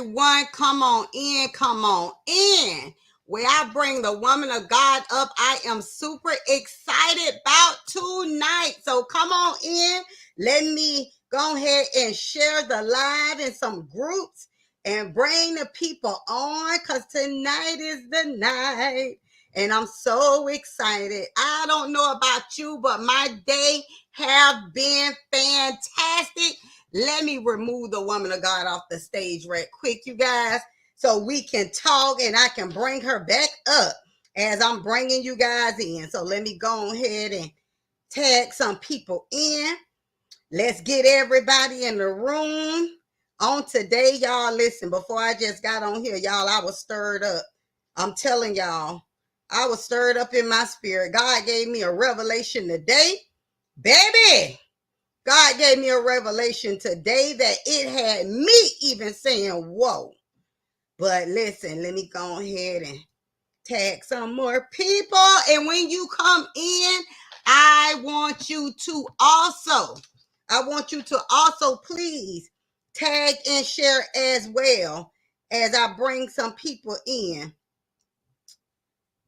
everyone. Come on in. Come on in. Where I bring the woman of God up, I am super excited about tonight. So come on in. Let me go ahead and share the live in some groups and bring the people on, because tonight is the night. And I'm so excited. I don't know about you, but my day have been fantastic. Let me remove the woman of God off the stage right quick, you guys, so we can talk and I can bring her back up as I'm bringing you guys in. So let me go ahead and tag some people in. Let's get everybody in the room on today, y'all. Listen, before I just got on here, y'all, I was stirred up. I'm telling y'all, I was stirred up in my spirit. God gave me a revelation today, baby. God gave me a revelation today that it had me even saying, whoa. But listen, let me go ahead and tag some more people. And when you come in, I want you to also please tag and share as well as I bring some people in.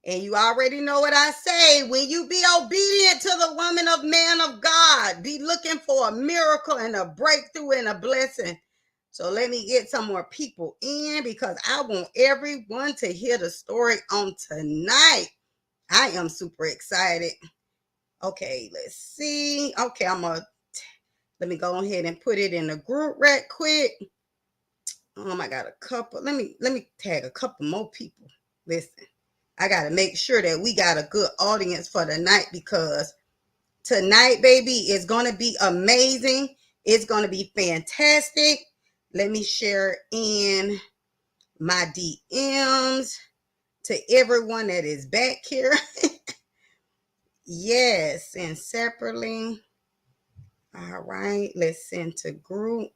And you already know what I say. When you be obedient to the woman of man of God, be looking for a miracle and a breakthrough and a blessing. So let me get some more people in, because I want everyone to hear the story on tonight. I am super excited. Okay, let's see. Okay, let me go ahead and put it in the group right quick. I got a couple. Let me tag a couple more people. Listen. I got to make sure that we got a good audience for the night, because tonight, baby, is going to be amazing. It's going to be fantastic. Let me share in my DMs to everyone that is back here. Yes, and separately. All right, let's send to group.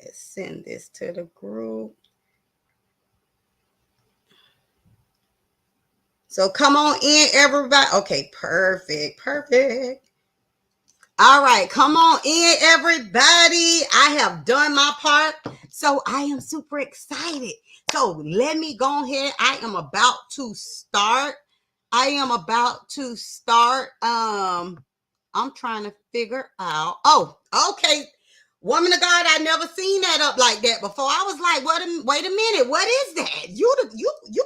Let's send this to the group. So come on in, everybody. Okay, perfect. All right, come on in, everybody. I have done my part, so I am super excited. So let me go ahead. I am about to start. I'm trying to figure out. Oh, okay. Woman of God, I never seen that up like that before. I was like, wait a minute. What is that? You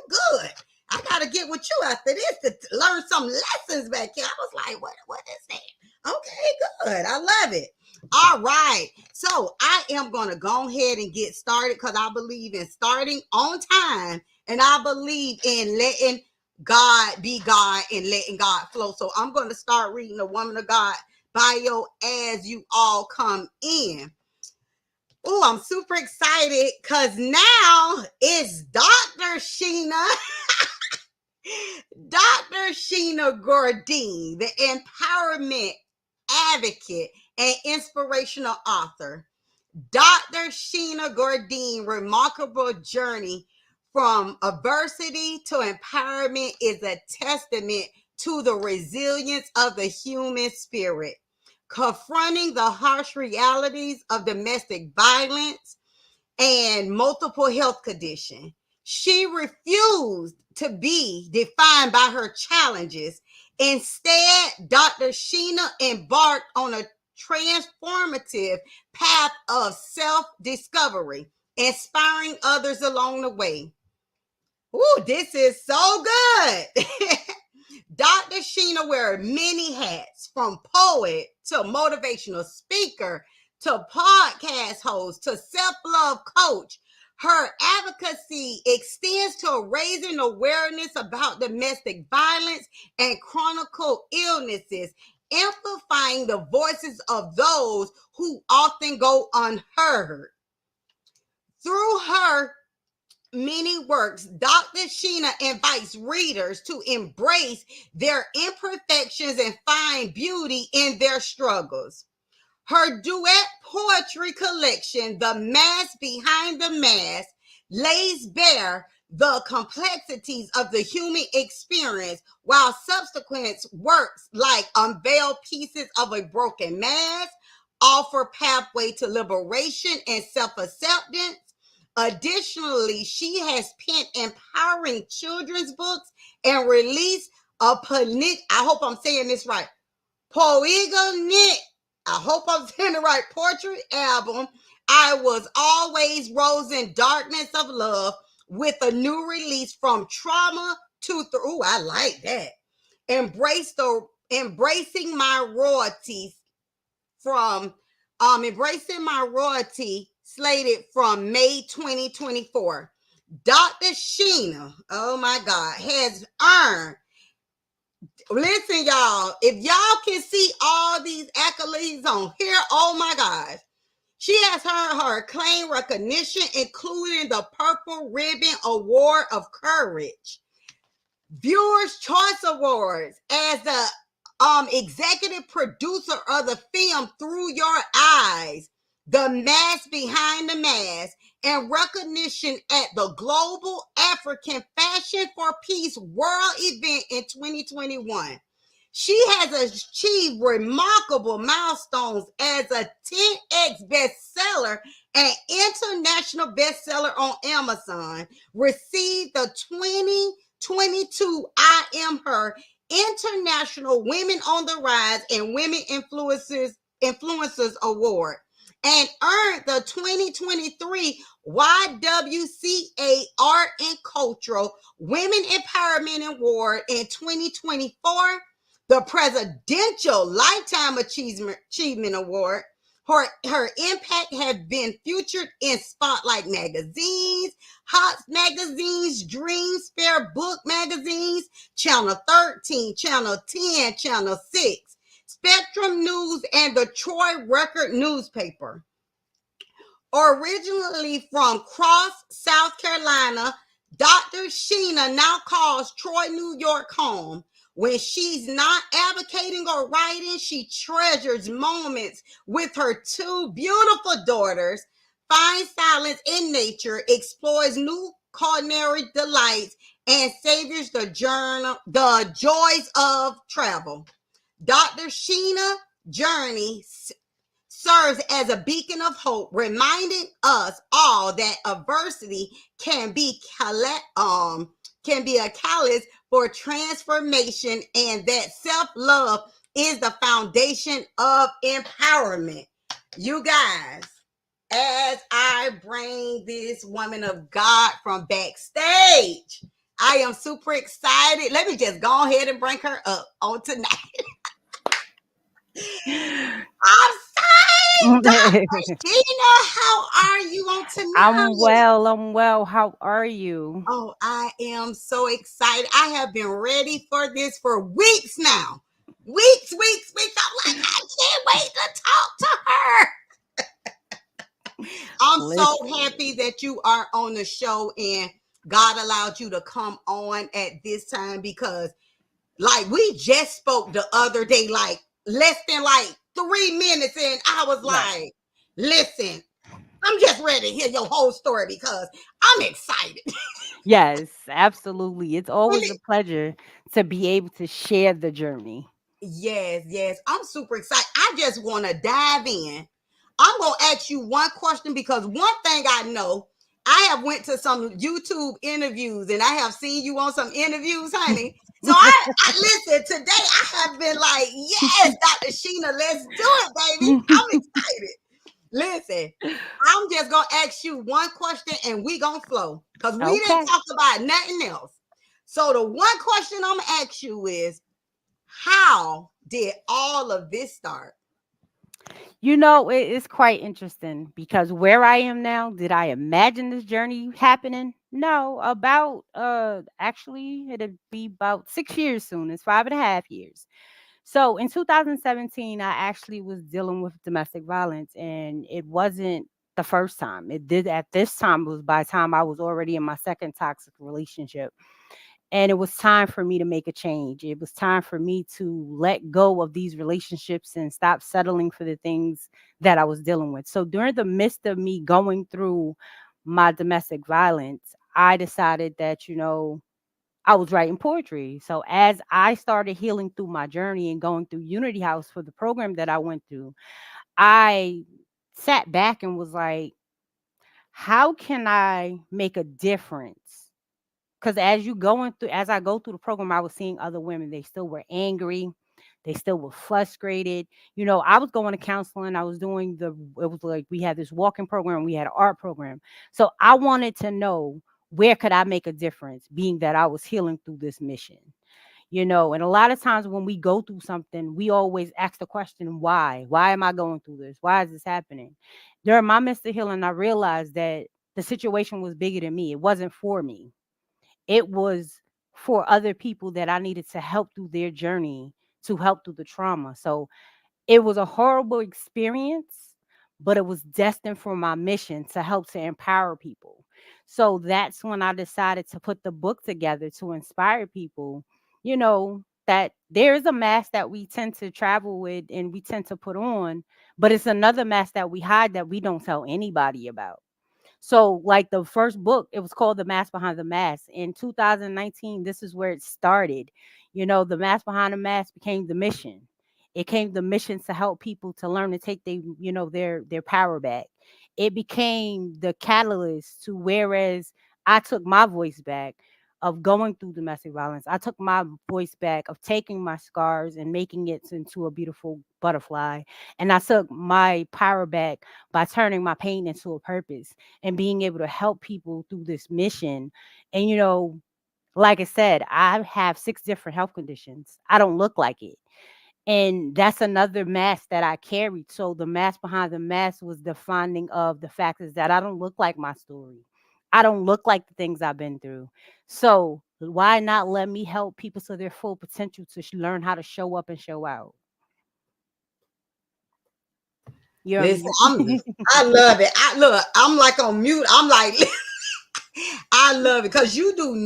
good. I gotta get with you after this to learn some lessons back here. I was like, what is that? Okay, good. I love it. All right. So I am going to go ahead and get started, because I believe in starting on time, and I believe in letting God be God and letting God flow. So I'm going to start reading the woman of God bio as you all come in. Oh, I'm super excited, because now it's Dr. Sheena. Dr. Sheena Gourdine, the empowerment advocate and inspirational author. Dr. Sheena Gourdine, remarkable journey from adversity to empowerment is a testament to the resilience of the human spirit. Confronting the harsh realities of domestic violence and multiple health conditions, she refused to be defined by her challenges. Instead, Dr. Sheena embarked on a transformative path of self-discovery, inspiring others along the way. Ooh, this is so good. Dr. Sheena wears many hats, from poet to motivational speaker to podcast host to self-love coach. Her advocacy extends to raising awareness about domestic violence and chronic illnesses, amplifying the voices of those who often go unheard. Through her many works, Dr. Sheena invites readers to embrace their imperfections and find beauty in their struggles. Her duet poetry collection, The Mask Behind the Mask, lays bare the complexities of the human experience, while subsequent works like Unveiled Pieces of a Broken Mask offer pathway to liberation and self-acceptance. Additionally, she has penned empowering children's books and released I hope I'm saying this right, poignant, I hope I'm saying the right, portrait album, I Was Always Rose in Darkness of Love, with a new release from Trauma to Ooh, I like that. Embracing My Royalties from Embracing My Royalty, slated from May 2024. Dr. Sheena, oh my God, has earned, listen, y'all, if y'all can see all these accolades on here, oh my gosh. She has earned her acclaimed recognition, including the Purple Ribbon Award of Courage, Viewers' Choice Awards as the executive producer of the film Through Your Eyes, The Mask Behind the Mask, and recognition at the Global African Fashion for Peace World event in 2021. She has achieved remarkable milestones as a 10x bestseller and international bestseller on Amazon. Received the 2022 I Am Her International Women on the Rise and Women Influencers Award, and earned the 2023 YWCA Art and Cultural Women Empowerment Award in 2024, the Presidential Lifetime Achievement Award. Her impact has been featured in Spotlight magazines, Hot magazines, Dreams Fair book magazines, Channel 13, Channel 10, Channel 6, Spectrum News, and the Troy Record newspaper. Originally from Cross, South Carolina, Dr. Sheena now calls Troy, New York home. When she's not advocating or writing, she treasures moments with her two beautiful daughters, finds silence in nature, explores new culinary delights, and savors the joys of travel. Dr. Sheena Journey serves as a beacon of hope, reminding us all that adversity can be a catalyst for transformation, and that self-love is the foundation of empowerment. You guys, as I bring this woman of God from backstage, I am super excited. Let me just go ahead and bring her up on tonight. I'm sorry, Dr. Sheena. How are you on I'm tonight? well. I'm well. How are you? Oh, I am so excited. I have been ready for this for weeks now. Weeks. I'm like, I can't wait to talk to her. I'm so Listen. happy that you are on the show and God allowed you to come on at this time, because like we just spoke the other day, like less than like 3 minutes, and I was Right. like, listen, I'm just ready to hear your whole story because I'm excited. Yes, absolutely. It's always a Really. pleasure to be able to share the journey. Yes. I'm super excited. I just want to dive in. I'm gonna ask you one question, because one thing I know, I have went to some YouTube interviews and I have seen you on some interviews, honey. So I listen today. I have been like, yes, Dr. Sheena, let's do it, baby. I'm excited. Listen, I'm just gonna ask you one question and we gonna flow, because we didn't Okay. talk about nothing else. So the one question I'm gonna ask you is, how did all of this start? It's quite interesting because where I am now, did I imagine this journey happening? No, about actually it'll be about 6 years soon. It's 5.5 years. So in 2017, I actually was dealing with domestic violence, and it wasn't the first time. It did at this time, it was by the time I was already in my second toxic relationship. And it was time for me to make a change. It was time for me to let go of these relationships and stop settling for the things that I was dealing with. So during the midst of me going through my domestic violence, I decided that, I was writing poetry. So as I started healing through my journey and going through Unity House for the program that I went through, I sat back and was like, how can I make a difference? Because as I go through the program, I was seeing other women. They still were angry. They still were frustrated. I was going to counseling. I was doing it was like we had this walking program, we had an art program. So I wanted to know, where could I make a difference, being that I was healing through this mission. And a lot of times when we go through something, we always ask the question, why? Why am I going through this? Why is this happening? During my midst of healing, I realized that the situation was bigger than me. It wasn't for me. It was for other people that I needed to help through their journey, to help through the trauma. So it was a horrible experience, but it was destined for my mission to help to empower people. So that's when I decided to put the book together to inspire people, that there is a mask that we tend to travel with and we tend to put on, but it's another mask that we hide that we don't tell anybody about. So, like the first book, it was called The Mask Behind the Mask. In 2019, this is where it started. The Mask Behind the Mask became the mission. It came the mission to help people to learn to take their power back. It became the catalyst to, whereas I took my voice back of going through domestic violence. I took my voice back of taking my scars and making it into a beautiful butterfly. And I took my power back by turning my pain into a purpose and being able to help people through this mission. And, like I said, I have 6 different health conditions. I don't look like it. And that's another mask that I carried. So the mask behind the mask was the finding of the fact is that I don't look like my story. I don't look like the things I've been through. So why not let me help people to their full potential to learn how to show up and show out? You're on Listen, mute. I love it. I'm like on mute. I'm like, I love it because you do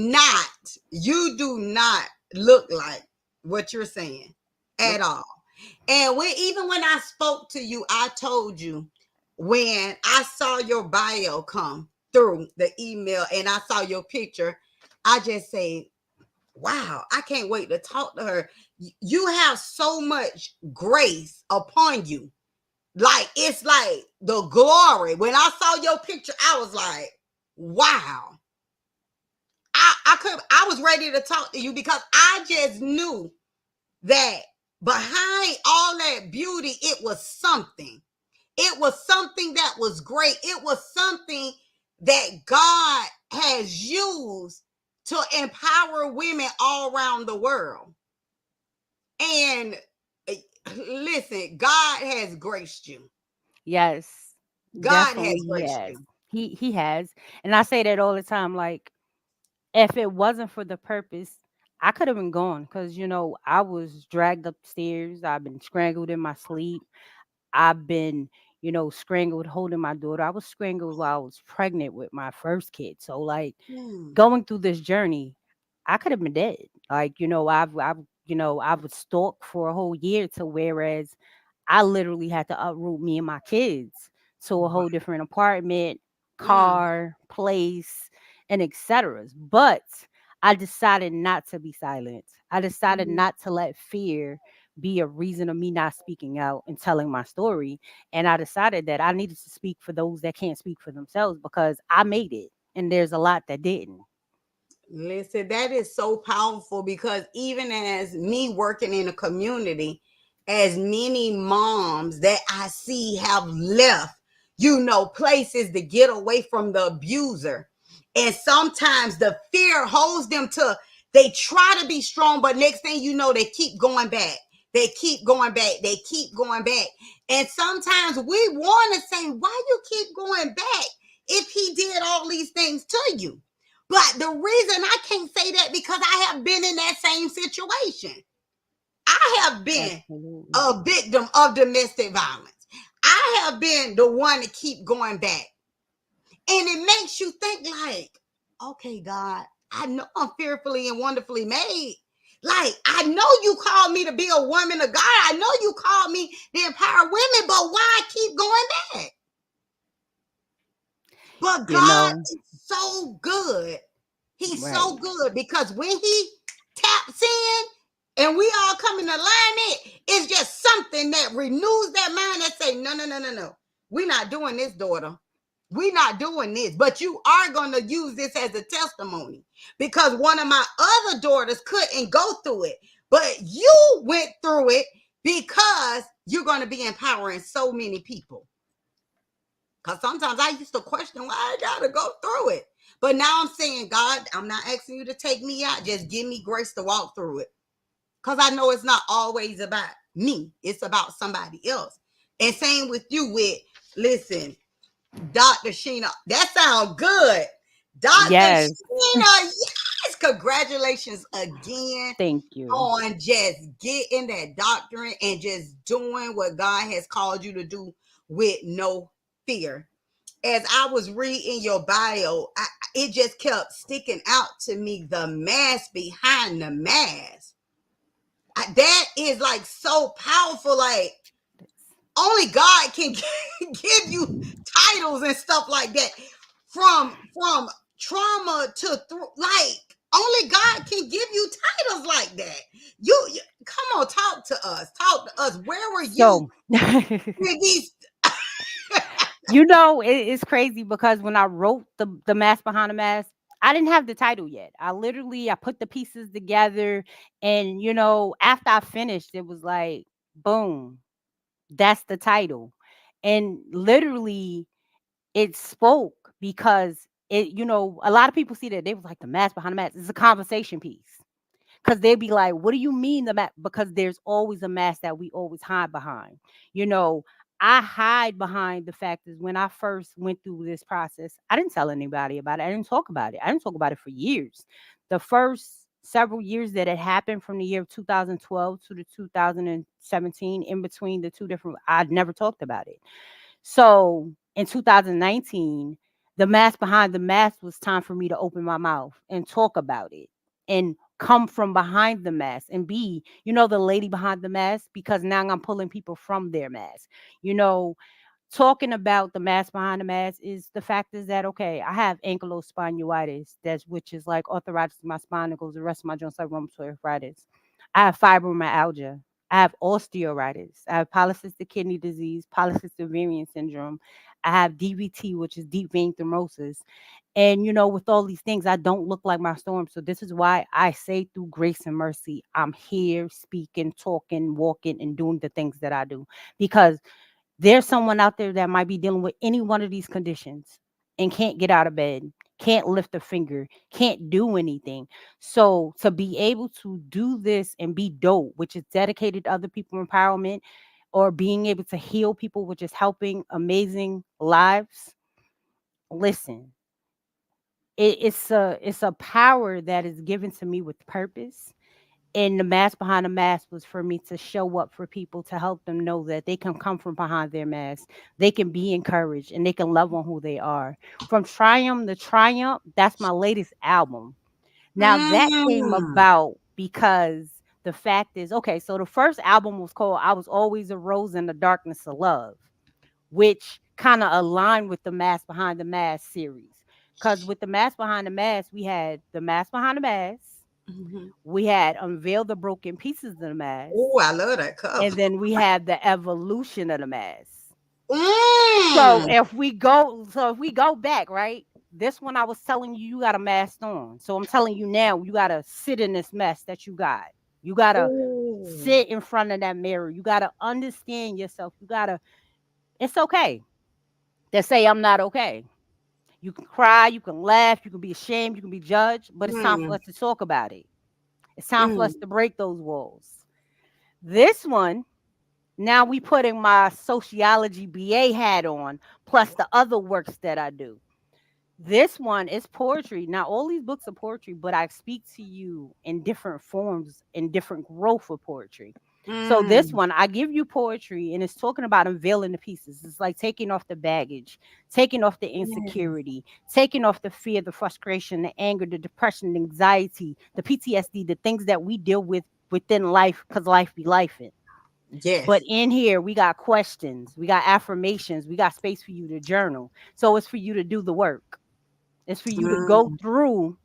not look like what you're saying Nope. at all. And even when I spoke to you, I told you, when I saw your bio come through the email and I saw your picture, I just say, wow, I can't wait to talk to her. You have so much grace upon you. Like, it's like the glory. When I saw your picture, I was like, wow. I was ready to talk to you because I just knew that behind all that beauty, it was something. It was something that was great. It was something that God has used to empower women all around the world. And listen, God has graced you. Yes, God definitely has he graced has. you. He has. And I say that all the time. Like, if it wasn't for the purpose, I could have been gone because, I was dragged upstairs. I've been strangled in my sleep. I've been, strangled holding my daughter. I was strangled while I was pregnant with my first kid. So, like, Hmm. going through this journey, I could have been dead. Like, I was stalked for a whole year, to whereas I literally had to uproot me and my kids to a Wow. whole different apartment, Mm. car, place, and etc. But I decided not to be silent. I decided Mhm. not to let fear be a reason of me not speaking out and telling my story. And I decided that I needed to speak for those that can't speak for themselves, because I made it and there's a lot that didn't. Listen, that is so powerful because even as me working in a community, as many moms that I see have left, places to get away from the abuser. And sometimes the fear holds them to, they try to be strong, but next thing you know, they keep going back. They keep going back. They keep going back. And sometimes we want to say, why you keep going back if he did all these things to you? But the reason I can't say that because I have been in that same situation. I have been Absolutely. a victim of domestic violence. I have been the one to keep going back. And it makes you think like, okay, God, I know I'm fearfully and wonderfully made. Like, I know you called me to be a woman of God. I know you called me to empower women, but why I keep going back? But You God know, is so good. He's right. so good because when he taps in, and we all come in alignment, it's just something that renews that mind that say, no, no, no, no, no. We're not doing this, daughter. We're not doing this. But you are going to use this as a testimony because one of my other daughters couldn't go through it. But you went through it because you're going to be empowering so many people. Because sometimes I used to question why I got to go through it. But now I'm saying, God, I'm not asking you to take me out. Just give me grace to walk through it. Because I know it's not always about me, it's about somebody else. And same with you, with, listen, Dr. Sheena, that sounds good. Dr. Yes. Sheena, yes, congratulations again Thank you. on just getting that doctorate and just doing what God has called you to do with no fear. As I was reading your bio, it just kept sticking out to me, the mask behind the mask. That is like so powerful. Like, only God can give you titles and stuff like that. From trauma to through, like, only God can give you titles like that. You come on, talk to us. Talk to us. Where were you So, with these? it's crazy because when I wrote the mask behind the mask, I didn't have the title yet. I put the pieces together, and after I finished, it was like, boom, that's the title. And literally, it spoke because a lot of people see that they was like, the mask behind the mask. It's a conversation piece. Because they'd be like, what do you mean the mask? Because there's always a mask that we always hide behind. You know, I hide behind the fact is when I first went through this process, I didn't tell anybody about it. I didn't talk about it. I didn't talk about it for years. The first several years that it happened from the year of 2012 to the 2017, in between the two different, I'd never talked about it. So in 2019, the mask behind the mask was time for me to open my mouth and talk about it and come from behind the mask and be, the lady behind the mask, because now I'm pulling people from their mask. You know, Talking about the mask behind the mask is the fact is that, okay, I have ankylosing spondylitis, which is like arthritis in my spine that goes the rest of my joints, like rheumatoid arthritis. I have fibromyalgia. I have osteoarthritis. I have polycystic kidney disease, polycystic ovarian syndrome. I have DVT, which is deep vein thrombosis. And with all these things, I don't look like my storm. So this is why I say, through grace and mercy, I'm here speaking, talking, walking, and doing the things that I do. Because there's someone out there that might be dealing with any one of these conditions and can't get out of bed, can't lift a finger, can't do anything. So to be able to do this and be dope, which is dedicated to other people empowerment, or being able to heal people, which is helping amazing lives. Listen, it's a power that is given to me with purpose, and the mask behind the mask was for me to show up for people, to help them know that they can come from behind their mask. They can be encouraged and they can love on who they are. From Triumph to Triumph, that's my latest album. Now that came Mm, about because the fact is, okay, so the first album was called I Was Always a Rose in the Darkness of Love, which kind of aligned with the Mask Behind the Mask series. Because with the Mask Behind the Mask, we had the Mask Behind the Mask, mhm. we had Unveil the Broken Pieces of the Mask, Oh, I love that cover. and then we had the Evolution of the Mask. So Mm, if we go back, right? This one I was telling you, you got a mask on. So I'm telling you now, you gotta sit in this mess that you got. You gotta oh, sit in front of that mirror. You gotta understand yourself. It's okay to say I'm not okay. You can cry, you can laugh, you can be ashamed, you can be judged, but it's time for mm, us to talk about it. It's time for us mm, to break those walls. This one, now we putting my sociology BA hat on, plus the other works that I do. This one is poetry. Now, all these books are poetry, but I speak to you in different forms, in different growth of poetry. So this mm. one, I give you poetry, and it's talking about unveiling the pieces. It's like taking off the baggage, taking off the Yes. insecurity, taking off the fear, the frustration, the anger, the depression, the anxiety, the PTSD, the things that we deal with within life, because life be life. But Yes. in here, we got questions, we got affirmations, we got space for you to journal. So it's for you to do the work. It's for you to go Mm, through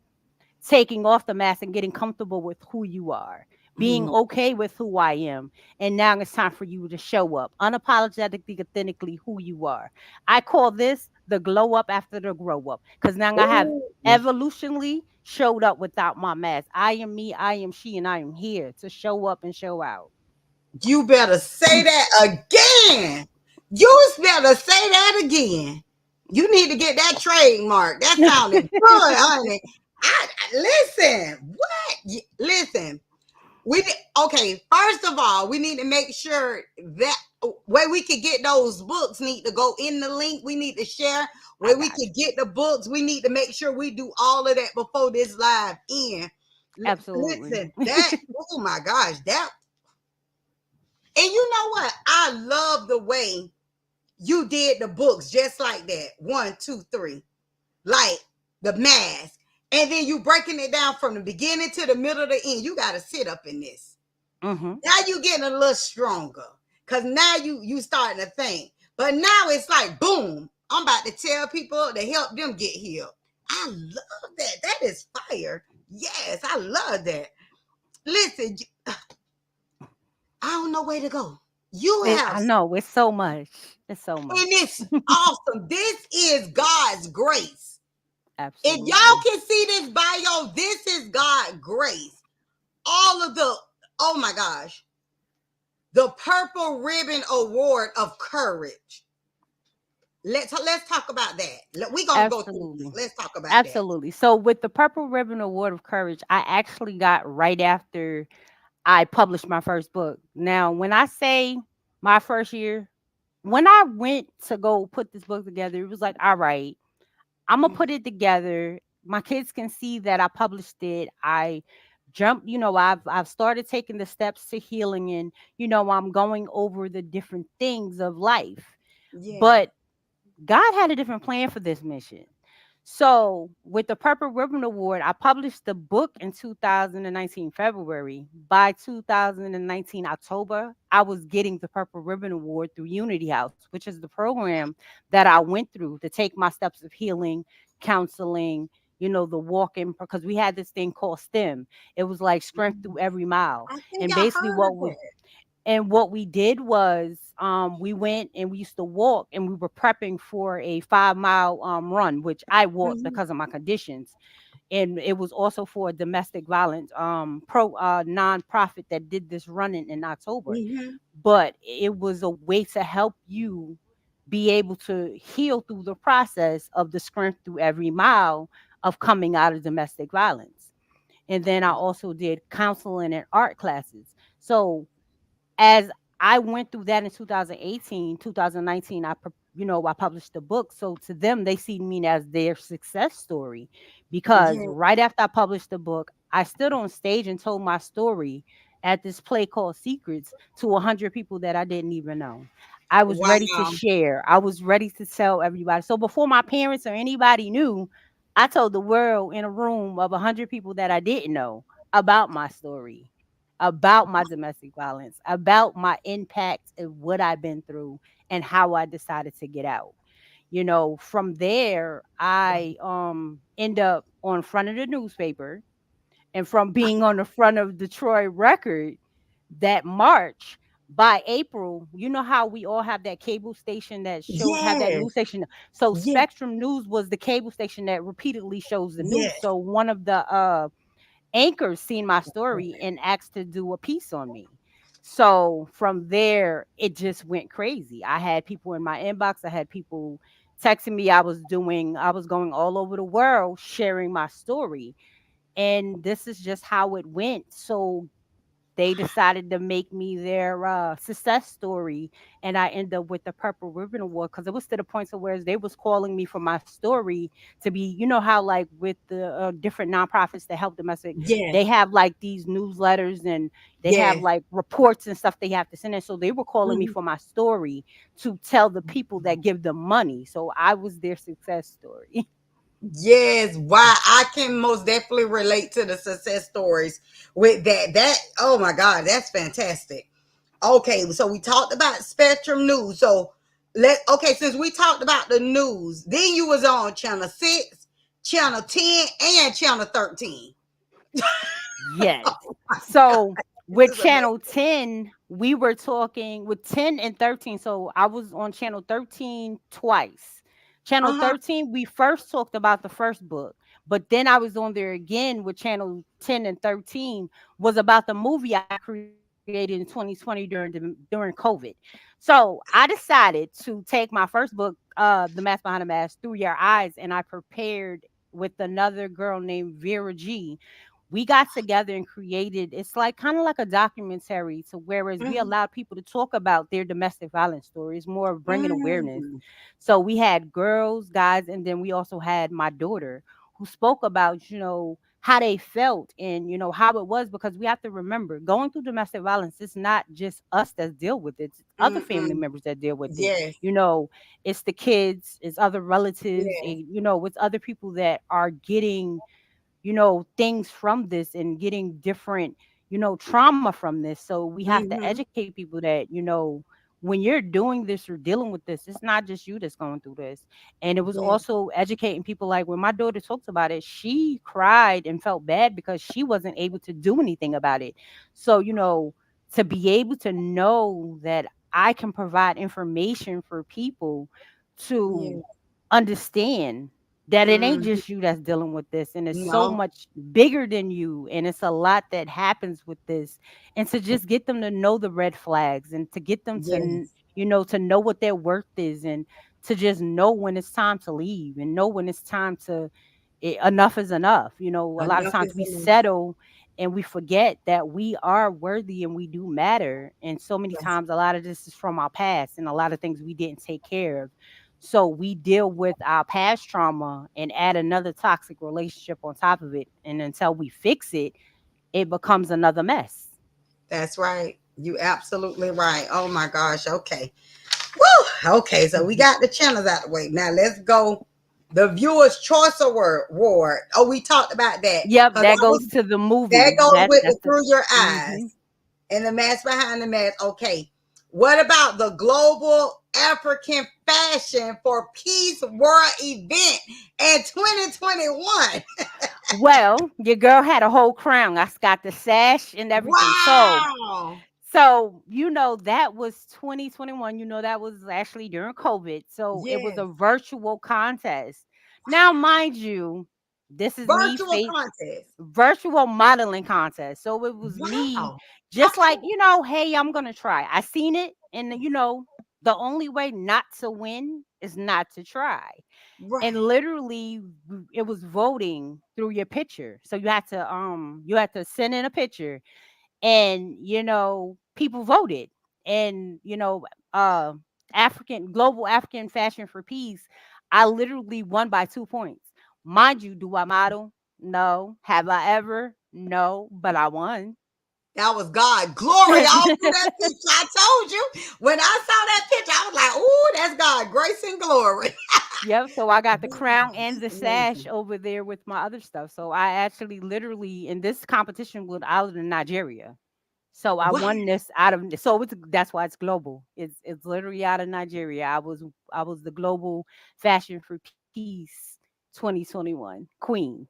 taking off the mask and getting comfortable with who you are. being Mhm. okay with who I am. And now it's time for you to show up unapologetically, authentically who you are. I call this the glow up after the grow up because now I have Ooh. evolutionally showed up without my mask. I am me, I am she, and I am here to show up and show out. You better say that again. You better say that again. You need to get that trademark. That sounded good, honey. Listen. What? Listen. Okay. First of all, we need to make sure that where we could get those books need to go in the link. We need to share I where we got could get the books. We need to make sure we do all of that before this live end. you. Absolutely. Listen, that oh my gosh, that and you know what? I love the way you did the books just like that. One, two, three. Like the mask. And then you breaking it down from the beginning to the middle to the end. You gotta sit up in this. Hmm. Now you getting a little stronger. Cause now you starting to think. But now it's like boom. I'm about to tell people to help them get healed. I love that. That is fire. Yes, I love that. Listen, I don't know where to go. You have I know it's so much. It's so much. and it's awesome. This is God's grace. If y'all Absolutely. can see this bio, this is God's grace. All of the, oh my gosh, the Purple Ribbon Award of Courage. Let's talk about that. We're gonna go through this. Absolutely. Let's talk about that. Absolutely. So with the Purple Ribbon Award of Courage, I actually got right after I published my first book. Now, when I say my first year, when I went to go put this book together, it was like, all right, I'm gonna put it together. My kids can see that I published it. I jumped, I've started taking the steps to healing and I'm going over the different things of life. Yeah. But God had a different plan for this mission. So, with the Purple Ribbon Award, I published the book in 2019 February. By 2019 October, I was getting the Purple Ribbon Award through Unity House, which is the program that I went through to take my steps of healing, counseling, the walking, because we had this thing called STEM. It was like strength through every mile. I think And I basically, heard of that. what we did was we went and we used to walk and we were prepping for a 5 mile run, which I walked Mhm. because of my conditions. And it was also for a domestic violence pro nonprofit that did this running in October. Mhm. But it was a way to help you be able to heal through the process of the strength through every mile of coming out of domestic violence. And then I also did counseling and art classes. So as I went through that in 2018, 2019, I published the book. So to them, they see me as their success story because Yeah. right after I published the book, I stood on stage and told my story at this play called Secrets to 100 people that I didn't even know. I was ready to Wow. share. I was ready to tell everybody. So before my parents or anybody knew, I told the world in a room of 100 people that I didn't know about my story, about my domestic violence, about my impact and what I've been through and how I decided to get out. From there I end up on front of the newspaper, and from being on the front of Detroit Record that March, by April, you know how we all have that cable station that shows have that Yes. news station. So Yes. Spectrum News was the cable station that repeatedly shows the news. Yes. So one of the anchors seen my story and asked to do a piece on me. So from there, it just went crazy. I had people in my inbox. I had people texting me. I was going all over the world sharing my story. And this is just how it went. So they decided to make me their success story, and I end up with the Purple Ribbon Award because it was to the point to where they was calling me for my story to be, how like with the different nonprofits that help domestic, they Yes. have like these newsletters and they have Yes. like reports and stuff they have to send in. So they were calling me Mhm. for my story to tell the people that give them money. So I was their success story. Yes, why I can most definitely relate to the success stories with that. That oh my God, that's fantastic. Okay, so we talked about Spectrum News. So since we talked about the news, then you was on channel 6, channel 10, and channel 13. Yes. So This with is amazing. channel 10, we were talking with 10 and 13. So I was on channel 13 twice. Channel Uh-huh. 13, we first talked about the first book, but then I was on there again with channel 10 and 13 was about the movie I created in 2020 during COVID. So I decided to take my first book, The Mask Behind the Mask, Through Your Eyes, and I prepared with another girl named Vera G. We got together and created, it's like kind of like a documentary, to whereas we Mhm. allowed people to talk about their domestic violence stories, more of bringing awareness. Mm. So we had girls, guys, and then we also had my daughter who spoke about, how they felt and how it was, because we have to remember, going through domestic violence, it's not just us that deal with it, it's other family Mm-mm. members that deal with it. Yes. It's the kids, it's other relatives, Yes. it's other people that are getting things from this and getting different, trauma from this. So we have to Mm-hmm. educate people that, when you're doing this or dealing with this, it's not just you that's going through this. And it was Yes. also educating people, like when my daughter talks about it, she cried and felt bad because she wasn't able to do anything about it. So, to be able to know that I can provide information for people to Yes. understand that it ain't Mm-hmm. just you that's dealing with this, and it's so No. much bigger than you, and it's a lot that happens with this. And to just get them to know the red flags, and to get them to Yes. to know what their worth is, and to just know when it's time to leave, and know when it's time to enough is enough. A lot of Enough times is we enough. settle and we forget that we are worthy and we do matter. And so many That's times, a lot of this is from our past and a lot of things we didn't take care of. So we deal with our past trauma and add another toxic relationship on top of it. And until we fix it, it becomes another mess. that's right. You absolutely right. Oh my gosh. Okay. Woo! Okay, so we got the channels out the way. Now let's go. The Viewers Choice Award. Oh, we talked about that Yep, because that that goes was to the that movie. goes with That's the the Through Your hmm Eyes and the Mask Behind the Mask. Okay, what about the Global African Fashion for Peace World event in 2021? Well, your girl had a whole crown. I got the sash and everything. Wow! That was 2021. That was actually during COVID. So it was Yes, a virtual contest. Now, mind you, this is me virtual contest. virtual modeling contest. So it was me Wow. just like, Okay. hey, I'm going to try. I seen it, and the only way not to win is not to try. And Right. literally it was voting through your picture. So you had to send in a picture, and people voted. And uh global African fashion for peace, I literally won by 2 points. Mind you, do I model? No. Have I ever? No, but I won. That was God. Glory all through that picture. I told you. When I saw that picture, I was like, ooh, that's God. Grace and glory. Yep, so I got the Wow, crown and that's the sash amazing. over there with my other stuff. So I actually literally, in this competition, was out in Nigeria. So I Wow. won this out of, so that's why it's global. It's literally out of Nigeria. I was the global fashion for peace 2021 queen.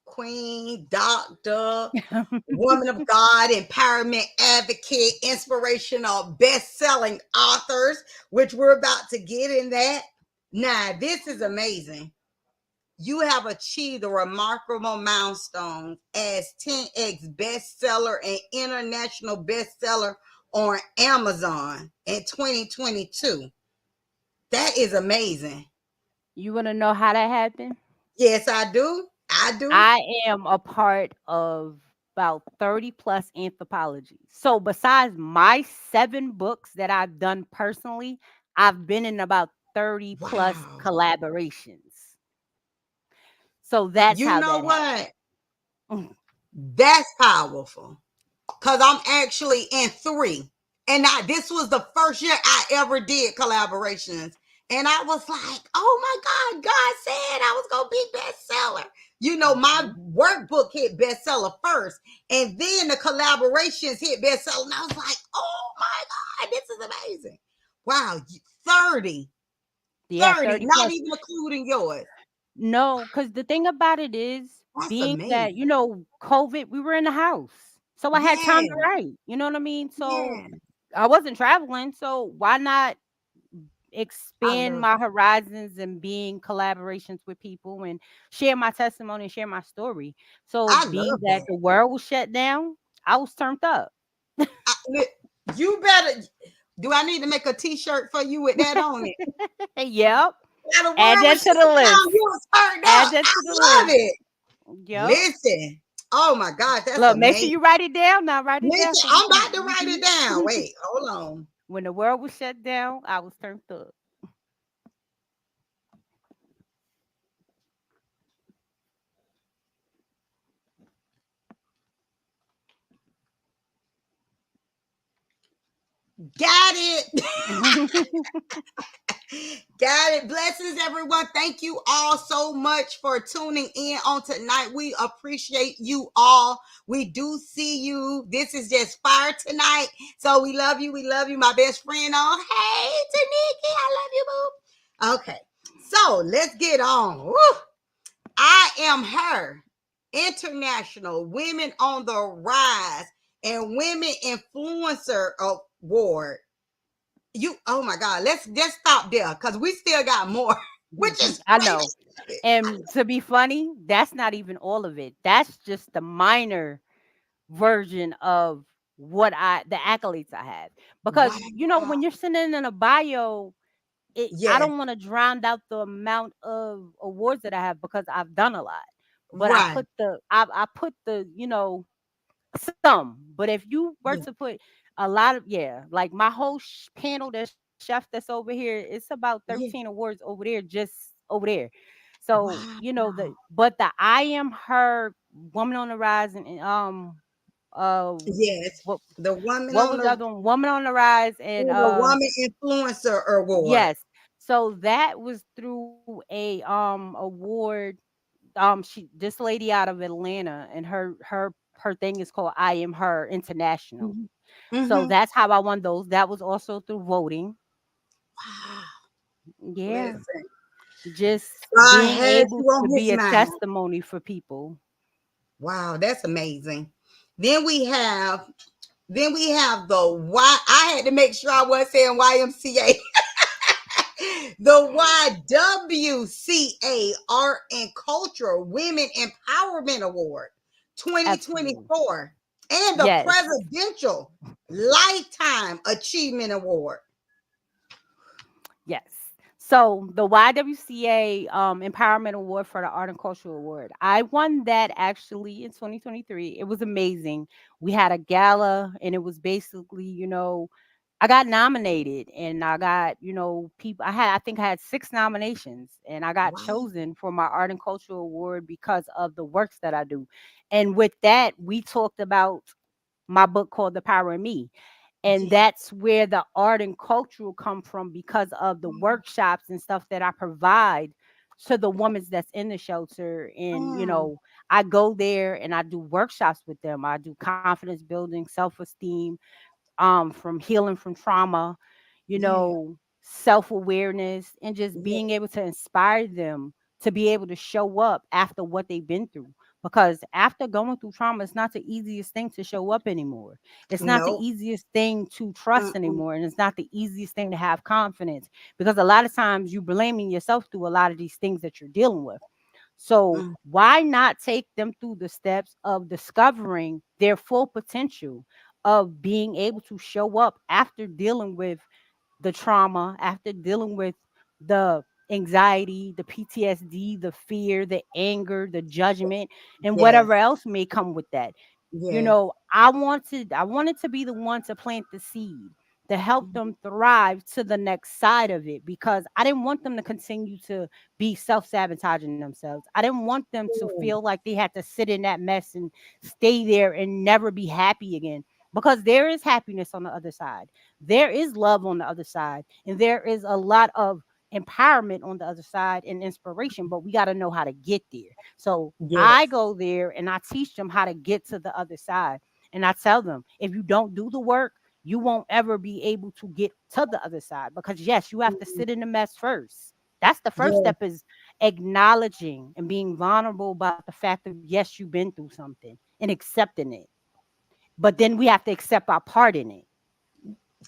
Queen, doctor, woman of God, empowerment advocate, inspirational, best-selling authors, which we're about to get in that. Now, this is amazing. You have achieved a remarkable milestone as 10x bestseller and international bestseller on Amazon in 2022. That is amazing. You want to know how that happened? Yes, I do. I do. I am a part of about 30 plus anthologies. So besides my 7 books that I've done personally, I've been in about 30 plus Wow. collaborations. So that's You how know that what? happened. That's powerful. Because I'm actually in three. And this was the first year I ever did collaborations. And I was like, oh my God, God said I was going to be bestseller. My Mhm. workbook hit bestseller first. And then the collaborations hit bestseller. And I was like, oh my God, this is amazing. Wow, 30, Yeah, 30, 30 not plus. even including yours. No, because the thing about it is That's being that, amazing. COVID, we were in the house. So I had time to Yeah. write. You know what I mean? So Yeah. I wasn't traveling. So why not I expand love my it. horizons and being collaborations with people and share my testimony and share my story? So I being love that that. the world was shut down, I was turned up. You better. Do I need to make a T-shirt for you with that on it? Yep. Now the Add world that was to shut the down. list. You was turned Add up. that to the I love list. it. Yep. Listen. Oh my God, that's Look, make sure amazing. you write it down now. Write it down Listen, so we I'm can. about to write it down. Mhm. Wait, hold on. When the world was shut down, I was turned up. Got it. Got it. Blessings, everyone. Thank you all so much for tuning in on tonight. We appreciate you all. We do see you. This is just fire tonight. So we love you. We love you. My best friend on. Hey, Taniki. I love you, boo. Okay. So let's get on. Woo. I am her. International Women on the Rise and Women Influencer Award. You, oh my God, let's just stop there because we still got more, which is I great. know. And to be funny, that's not even all of it. That's just the minor version of the accolades I have. Because Wow. when you're sending in a bio, I Yeah. don't want to drown out the amount of awards that I have because I've done a lot. But Right. I put some. But if you were Yeah. to put a lot of, yeah, like my whole panel, the chef that's over here, it's about 13 Yeah. awards over there, just over there. So, Wow. the I am her woman on the rise and uh Yes. what The woman what on was the the other one? Woman on the rise and the woman influencer award. yes. So that was through a award. This lady out of Atlanta, and her thing is called I Am Her International. Mm-hmm. So Mm-hmm. that's how I won those. That was also through voting. Wow. Yeah. Listen. Just God being has able you on to his be a mind. testimony for people. Wow, that's amazing. Then we have the Y. I had to make sure I wasn't saying YMCA. The YWCA Art and Culture Women Empowerment Award Absolutely. 2024 and the Yes. Presidential Lifetime Achievement Award. Yes. So the YWCA Empowerment Award for the Art and Cultural Award, I won that actually in 2023. It was amazing. We had a gala, and it was basically, I got nominated, and I got, people. I think I had 6 nominations, and I got Wow. chosen for my Art and Cultural Award because of the works that I do. And with that, we talked about my book called The Power in Me, and Yeah. that's where the art and culture will come from because of the workshops and stuff that I provide to the women that's in the shelter. And Mm, I go there and I do workshops with them. I do confidence building, self-esteem, from healing from trauma, yeah. self-awareness, and just Yeah. being able to inspire them to be able to show up after what they've been through. Because after going through trauma, it's not the easiest thing to show up anymore. It's not the No. easiest thing to trust Mm-mm, anymore. And it's not the easiest thing to have confidence because a lot of times you're blaming yourself through a lot of these things that you're dealing with. So mm. why not take them through the steps of discovering their full potential, of being able to show up after dealing with the trauma, after dealing with the anxiety, the PTSD, the fear, the anger, the judgment, and Yes. whatever else may come with that. Yes. I wanted to be the one to plant the seed to help them thrive to the next side of it, because I didn't want them to continue to be self-sabotaging themselves. I didn't want them to Mm, feel like they had to sit in that mess and stay there and never be happy again, because there is happiness on the other side. There is love on the other side, and there is a lot of empowerment on the other side and inspiration, but we got to know how to get there. So I yes. go there and I teach them how to get to the other side. And I tell them, if you don't do the work, you won't ever be able to get to the other side, because yes, you have to Mm, sit in the mess first. That's the first yes. step, is acknowledging and being vulnerable about the fact of yes, you've been through something, and accepting it. but then we have to accept our part in it.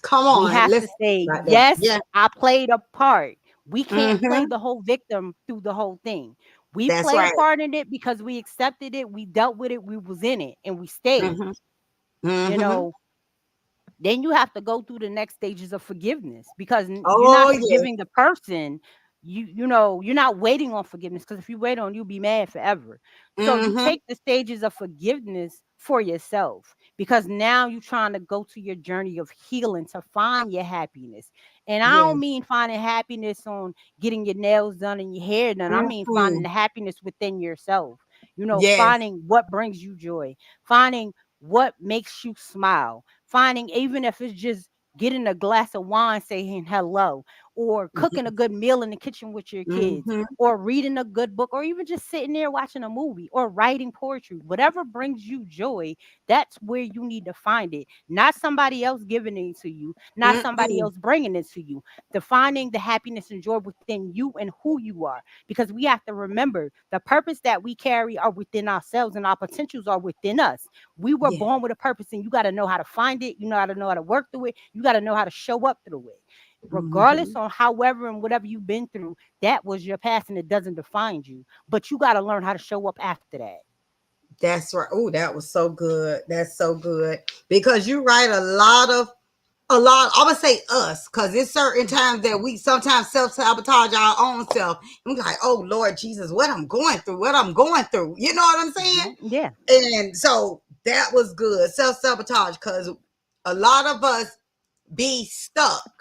Come We on, have to let's say, like that. yes, Yeah. I played a part. We can't play Mm-hmm. the whole victim through the whole thing. We That's played a right. part in it because we accepted it, we dealt with it, we was in it, and we stayed. Mm-hmm. You Mm-hmm. know, then you have to go through the next stages of forgiveness because you're Oh not yes. forgiving the person. You know you're not waiting on forgiveness, because if you wait on, you'll be mad forever. So you Mm-hmm. take the stages of forgiveness for yourself, because now you're trying to go to your journey of healing to find your happiness. And I don't Yes. mean finding happiness on getting your nails done and your hair done. I mean finding Mm-hmm. the happiness within yourself. Yes. Finding what brings you joy, finding what makes you smile, finding, even if it's just getting a glass of wine saying hello, or cooking a good meal in the kitchen with your kids, Mm-hmm. or reading a good book, or even just sitting there watching a movie, or writing poetry. Whatever brings you joy, that's where you need to find it, not somebody else giving it to you, not somebody Mm-mm. else bringing it to you. Defining the happiness and joy within you and who you are, because we have to remember the purpose that we carry are within ourselves, and our potentials are within us. We were Yeah. born with a purpose, and you got to know how to find it. You know how to work through it. You got to know how to show up through it. Regardless Mm-hmm. on however and whatever you've been through, that was your past and it doesn't define you. But you got to learn how to show up after that. That's right. Oh, that was so good. That's so good. Because you write a lot, I would say us, because it's certain times that we sometimes self-sabotage our own self. And we're like, oh Lord Jesus, what I'm going through, what I'm going through. You know what I'm saying? Yeah. And so that was good. Self-sabotage, because a lot of us be stuck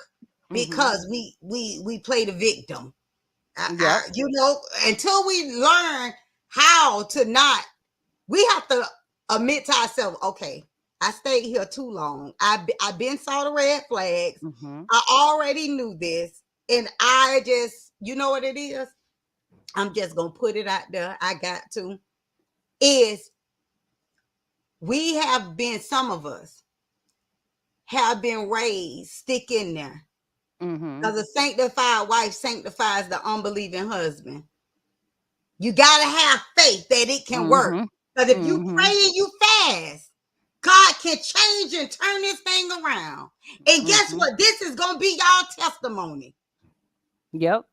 Hmm. because we play the victim. Yep. Until we learn how to not, we have to admit to ourselves, okay, I stayed here too long. I've been saw the red flags. Hmm. I already knew this. And I just, you know what it is? I'm just gonna put it out there. I got to. Is we have been, some of us have been raised, stick in there. Hmm. Because a sanctified wife sanctifies the unbelieving husband. You gotta have faith that it can work. Hmm. Because if you Hmm. pray and you fast, God can change and turn this thing around. And guess Hmm. what? This is gonna be y'all testimony. Yep.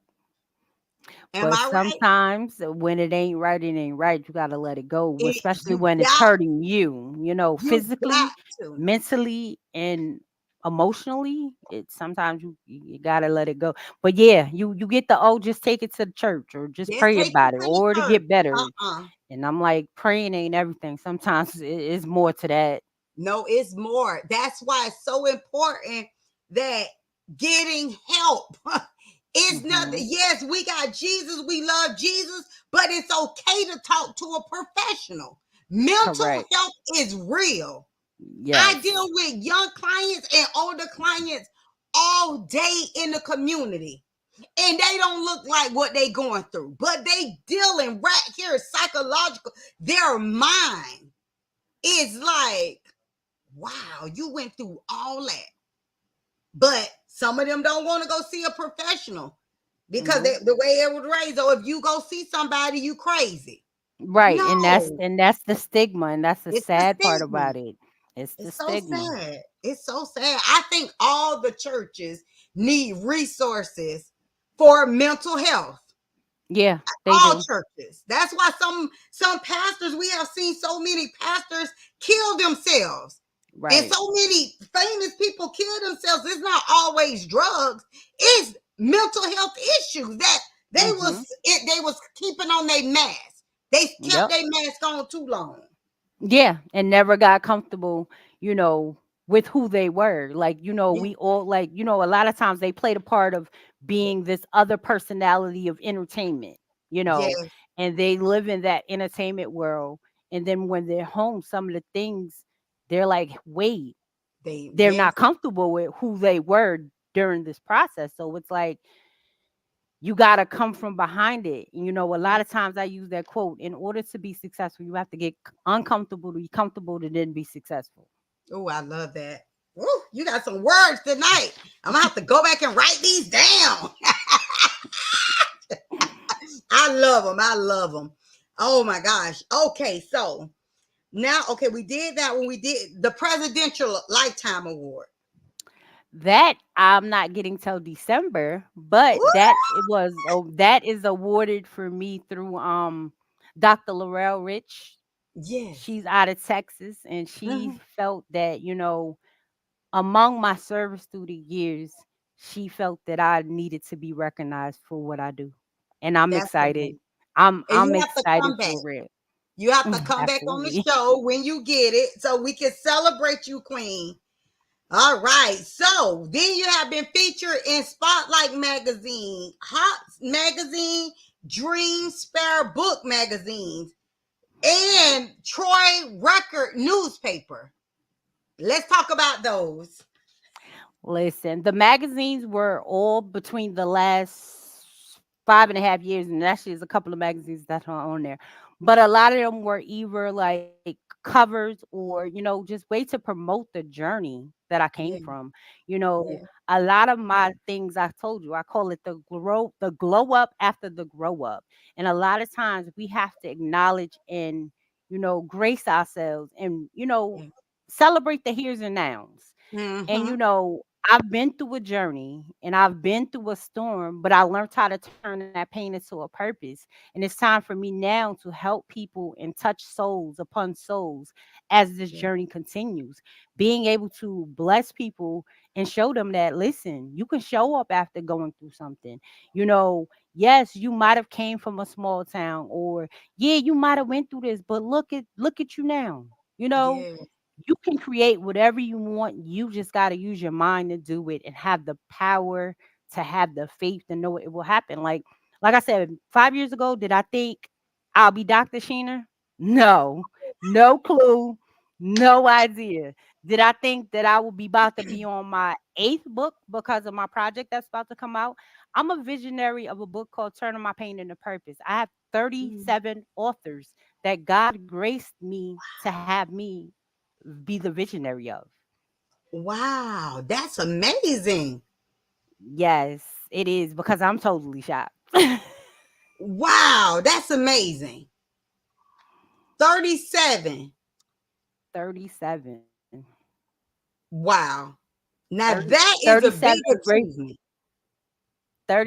Am But I right? sometimes when it ain't right, it ain't right. You gotta let it go, especially You when it's got hurting you, you got physically, to. mentally, and emotionally. It sometimes you gotta let it go. But yeah, you get the, oh, just take it to the church or just Just pray take it about it to the or to church. get better. Uh-uh. And I'm like, praying ain't everything. Sometimes it's more to that. No, it's more. That's why it's so important that getting help is nothing. Hmm. Yes, we got Jesus, we love Jesus, but it's okay to talk to a professional. Mental Correct. health is real. I Yes. deal with young clients and older clients all day in the community. And they don't look like what they going through, but they dealing right here psychological. Their mind is like, wow, you went through all that. But some of them don't want to go see a professional because No. the way it was raised. Or if you go see somebody, you crazy. Right. And that's No, and that's the stigma, and that's the it's the sad part stigma. about it. It's the It's so stigma. sad. It's so sad. I think all the churches need resources for mental health. Yeah, they All do. churches. That's why some pastors, we have seen so many pastors kill themselves. And Right. so many famous people kill themselves. It's not always drugs. It's mental health issues that Mhm. they was keeping on their mask. They kept Yep. their mask on too long. Yeah, and never got comfortable, you know, with who they were. Like, Yeah, we all, like, a lot of times they played a part of being this other personality of entertainment, you know, yeah, and they live in that entertainment world. And then when they're home, some of the things they're like, wait, they they're yes. not comfortable with who they were during this process. So it's like, you got to come from behind it. A lot of times I use that quote: in order to be successful, you have to get uncomfortable to be comfortable to then be successful. Oh, I love that. Woo, you got some words tonight. I'm gonna have to go back and write these down. I love them. I love them. Oh my gosh. Okay, so Now, okay, we did that when we did the Presidential Lifetime Award. That I'm not getting till December, but Ooh, that is awarded for me through Dr. Laurel Rich. yes. She's out of Texas, and she Mhm. felt that, among my service through the years, she felt that I needed to be recognized for what I do. And I'm That's excited. amazing. And I'm you have to excited come back. for it. You have to come back on the Absolutely. show when you get it so we can celebrate you, Queen. All right. So then you have been featured in Spotlight Magazine, Hot Magazine, Dream Spare Book magazines, and Troy Record newspaper. Let's talk about those. Listen, the magazines were all between the last 5.5 years, and actually, there's a couple of magazines that are on there. But a lot of them were either like covers or, just way to promote the journey that I came Yeah, from. yeah, A lot of my things, I told you, I call it the glow up after the grow up. And a lot of times we have to acknowledge and, grace ourselves and, yeah. celebrate the here's and nows. And Mm-hmm. I've been through a journey and I've been through a storm, but I learned how to turn that pain into a purpose. And it's time for me now to help people and touch souls upon souls as this Yeah, journey continues. Being able to bless people and show them that, listen, you can show up after going through something. Yes, you might have came from a small town, or yeah, you might have went through this, but look at you now. You know, yeah, you can create whatever you want. You just got to use your mind to do it and have the power to have the faith to know it will happen. Like I said, 5 years ago, did I think I'll be Dr. Sheena? No, no clue, no idea. Did I think that I will be about to be on my eighth book because of my project that's about to come out? I'm a visionary of a book called Turning My Pain into Purpose. I have mm. 37 authors that God graced me to have me be the visionary of. Wow, that's amazing. Yes, it is because I'm totally shocked. Wow, that's amazing. 37. 37. Wow. Now 30, that is a 37 big great achievement.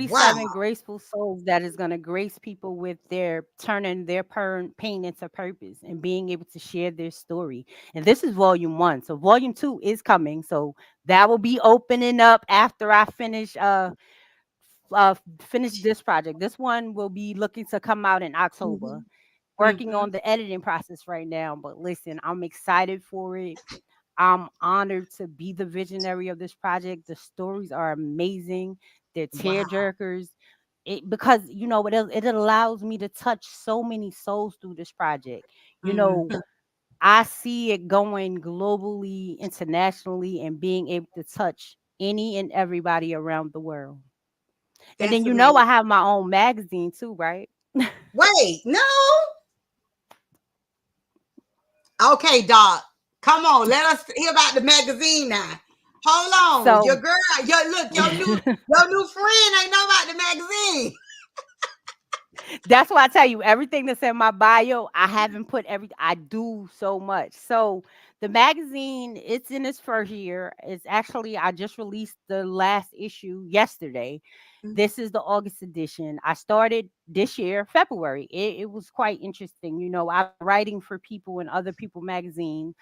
Wow. 37 graceful souls that is going to grace people with their turning their pain into purpose and being able to share their story. And this is volume 1. So volume 2 is coming. So that will be opening up after I finish this project. This one will be looking to come out in October. Mhm, Working mhm. on the editing process right now, but listen, I'm excited for it. I'm honored to be the visionary of this project. The stories are amazing. They're tear Wow. jerkers. Because it allows me to touch so many souls through this project. You know, Mhm. I see it going globally, internationally, and being able to touch any and everybody around the world. And That's then amazing. I have my own magazine too, right? Wait, no. Okay, Doc. Come on, let us hear about the magazine now. Hold on. Your So girl, your new friend ain't know about the magazine. that's why I tell you everything that's in my bio. I haven't put everything. I do so much. So the magazine, it's in its first year. It's actually I just released the last issue yesterday. Mhm. This is the August edition. I started this year, February. It was quite interesting. I've been writing for people in other people magazine.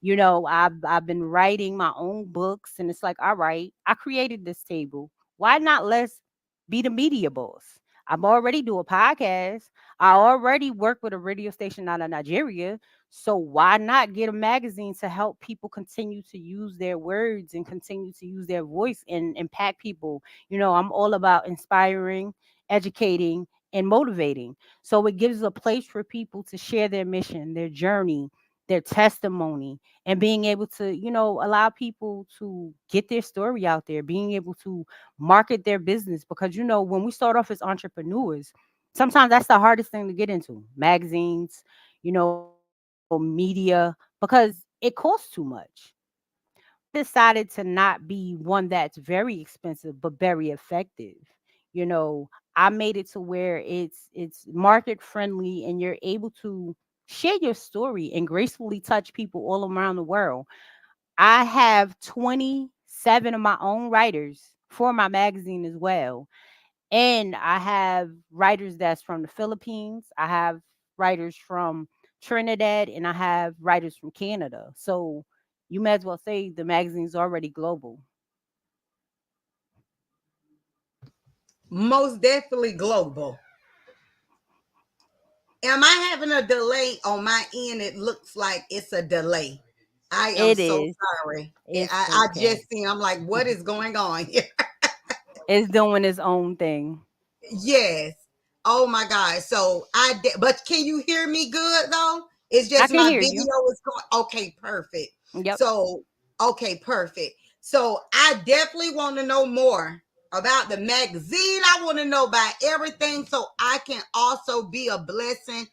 I've been writing my own books, and it's like, all right, I created this table. Why not let's be the media boss? I'm already do a podcast. I already work with a radio station out of Nigeria. So why not get a magazine to help people continue to use their words and continue to use their voice and impact people? I'm all about inspiring, educating, and motivating. So it gives a place for people to share their mission, their journey, their testimony, and being able to, allow people to get their story out there, being able to market their business. Because, when we start off as entrepreneurs, sometimes that's the hardest thing to get into magazines, media, because it costs too much. I decided to not be one that's very expensive but very effective. You know, I made it to where it's market friendly and you're able to share your story and gracefully touch people all around the world. I have 27 of my own writers for my magazine as well. And I have writers that's from the Philippines. I have writers from Trinidad, and I have writers from Canada. So you may as well say the magazine's already global. Most definitely global. Am I having a delay on my end? It looks like it's a delay. I am It so is. sorry. It's I okay. just seen, I'm like, what is going on here? It's doing its own thing. Yes. Oh my God. So but can you hear me good though? It's I just can my hear you. video is going. Okay, perfect. Yep. So, okay, perfect. So I definitely want to know more about the magazine. I want to know about everything so I can also be a blessing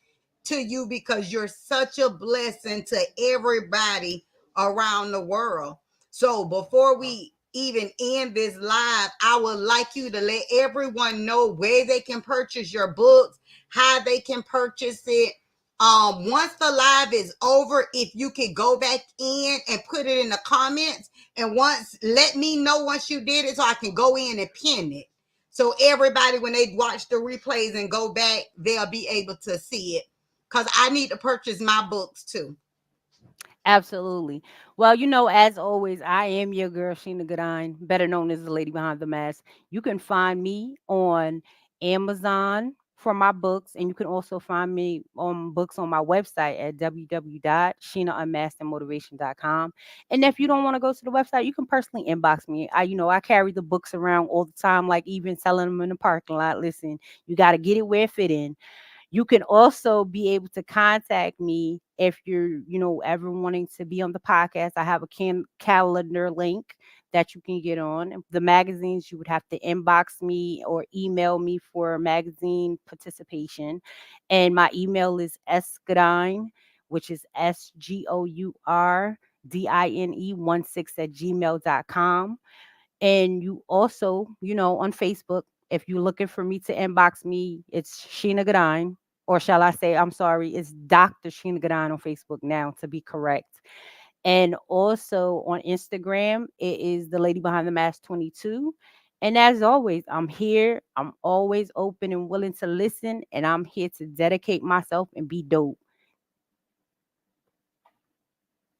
to you because you're such a blessing to everybody around the world. So before we even end this live, I would like you to let everyone know where they can purchase your books, how they can purchase it. Once the live is over, if you could go back in and put it in the comments, and once let me know once you did it so I can go in and pin it. So everybody, when they watch the replays and go back, they'll be able to see it. Because I need to purchase my books too. Absolutely. Well, as always, I am your girl, Sheena Goodine, better known as the lady behind the mask. You can find me on Amazon for my books, and you can also find me on books on my website at www.sheenaunmaskingmotivation.com. And if you don't want to go to the website, you can personally inbox me. I carry the books around all the time, like even selling them in the parking lot. Listen, you got to get it where it fit in. You can also be able to contact me if you're, ever wanting to be on the podcast. I have a calendar link that you can get on. The magazines, you would have to inbox me or email me for magazine participation. And my email is sgourdine, which is SGOURDINE16 at gmail.com. And you also, on Facebook, if you're looking for me to inbox me, it's Sheena Goodine. Or shall I say, I'm sorry, it's Dr. Sheena Goodine on Facebook now, to be correct. And also on Instagram, it is the Lady Behind the Mask 22. And as always, I'm here. I'm always open and willing to listen. And I'm here to dedicate myself and be dope.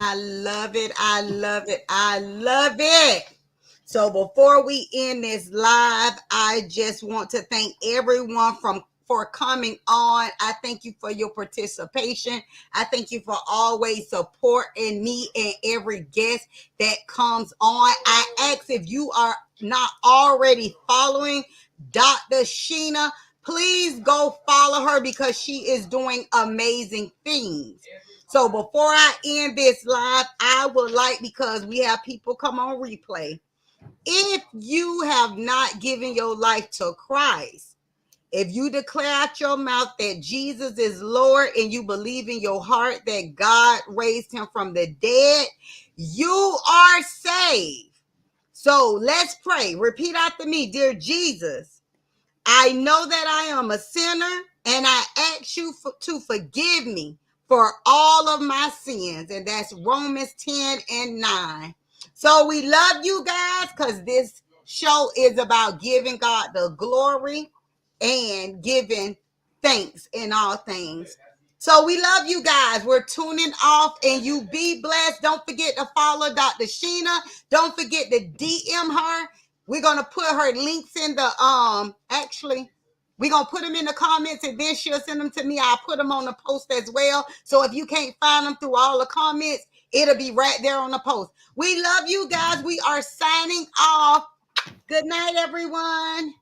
I love it. I love it. I love it. So before we end this live, I just want to thank everyone for coming on. I thank you for your participation. I thank you for always supporting me and every guest that comes on. I ask if you are not already following Dr. Sheena, please go follow her because she is doing amazing things. So before I end this live, I would like, because we have people come on replay, if you have not given your life to Christ, if you declare out your mouth that Jesus is Lord and you believe in your heart that God raised him from the dead, you are saved. So let's pray. Repeat after me, dear Jesus. I know that I am a sinner and I ask you to forgive me for all of my sins. And that's Romans 10 and 9. So we love you guys because this show is about giving God the glory and giving thanks in all things. So we love you guys. We're tuning off and you be blessed. Don't forget to follow Dr. Sheena. Don't forget to DM her. We're gonna put her links in the actually we're gonna put them in the comments and then she'll send them to me. I'll put them on the post as well. So if you can't find them through all the comments, it'll be right there on the post. We love you guys. We are signing off. Good night, everyone.